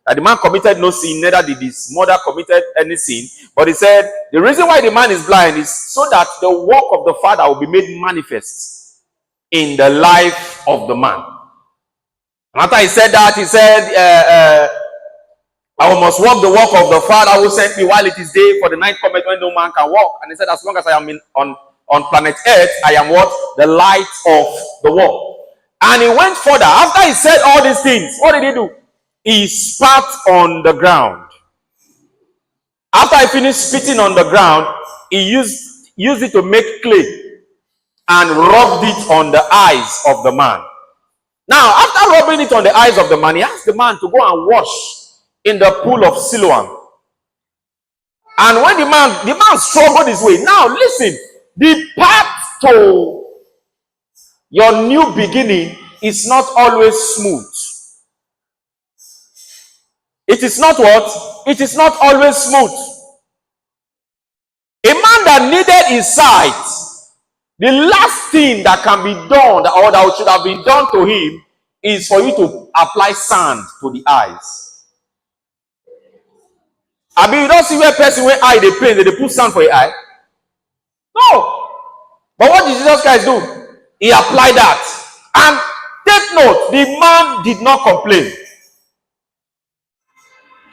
that the man committed no sin, neither did his mother committed any sin. But he said the reason why the man is blind is so that the work of the Father will be made manifest in the life of the man. And after he said that, he said, I must walk the walk of the Father who sent me while it is day, for the night cometh when no man can walk. And he said, as long as I am on planet Earth, I am what? The light of the world. And he went further. After he said all these things, what did he do? He spat on the ground. After he finished spitting on the ground, he used it to make clay and rubbed it on the eyes of the man. Now, after rubbing it on the eyes of the man, he asked the man to go and wash in the pool of Siloam. And when the man struggled his way. Now, listen, the path to your new beginning is not always smooth. It is not what? It is not always smooth. A man that needed his sight, the last thing that can be done, or that should have been done to him, is for you to apply sand to the eyes. I mean, you don't see where person where eye they pain, they put sand for your eye. No. But what did Jesus Christ do? He applied that. And take note, the man did not complain.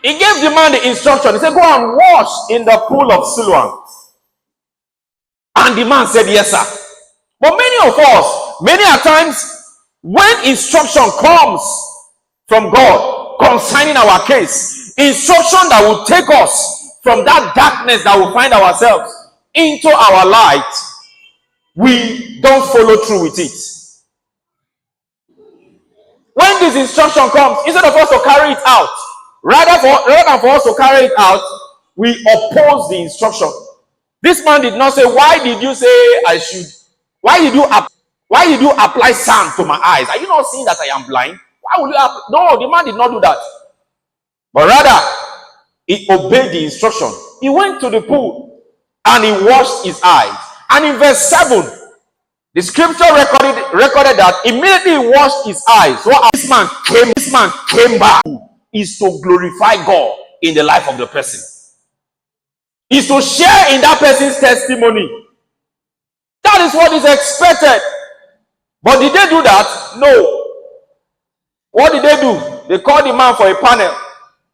He gave the man the instruction. He said, go and wash in the pool of Siloam. And the man said, yes, sir. But many of us, many a times, when instruction comes from God concerning our case, instruction that will take us from that darkness that we find ourselves into our light, we don't follow through with it. When this instruction comes, instead of us to carry it out, rather than for us to carry it out, we oppose the instruction. This man did not say, why did you say I should? Why did you apply sand to my eyes? Are you not seeing that I am blind? Why would you No, the man did not do that. But rather, he obeyed the instruction. He went to the pool and he washed his eyes. And in verse 7, the scripture recorded that immediately he washed his eyes. So this man came back, is to glorify God in the life of the person. Is to share in that person's testimony. That is what is expected. But did they do that? No. What did they do? They called the man for a panel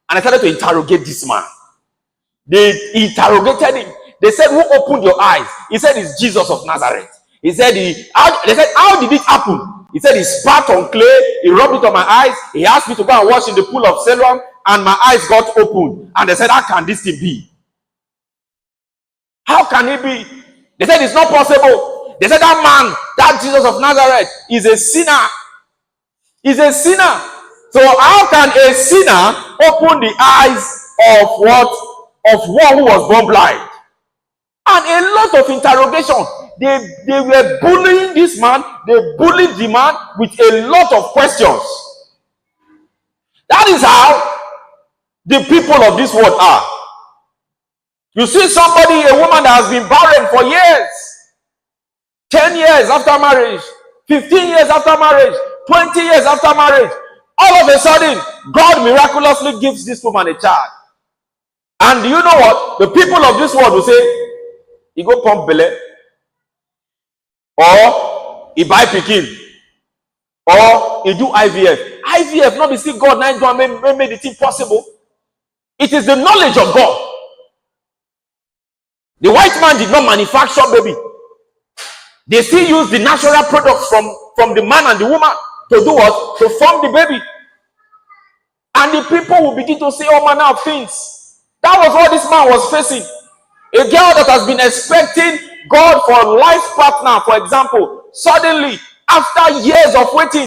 and they started to interrogate this man. They interrogated him. They said, who opened your eyes? He said, it's Jesus of Nazareth. They said, how did it happen? He said, he spat on clay, he rubbed it on my eyes, he asked me to go and wash in the pool of Siloam, and my eyes got opened. And they said, how can this thing be? How can it be? They said, it's not possible. They said, that man, that Jesus of Nazareth, is a sinner. He's a sinner. So how can a sinner open the eyes of what? Of one who was born blind? And a lot of interrogation. They were bullying this man. They bullied the man with a lot of questions. That is how the people of this world are. You see somebody, a woman that has been barren for years, 10 years after marriage, 15 years after marriage, 20 years after marriage, all of a sudden, God miraculously gives this woman a child. And do you know what? The people of this world will say, he go pump belly, or he buy pikin, or he do IVF. IVF, not be still God made the thing possible. It is the knowledge of God. The white man did not manufacture baby. They still use the natural products from the man and the woman to do what? To form the baby. And the people will begin to say all manner of things. That was what this man was facing. A girl that has been expecting God for a life partner, for example, suddenly, after years of waiting,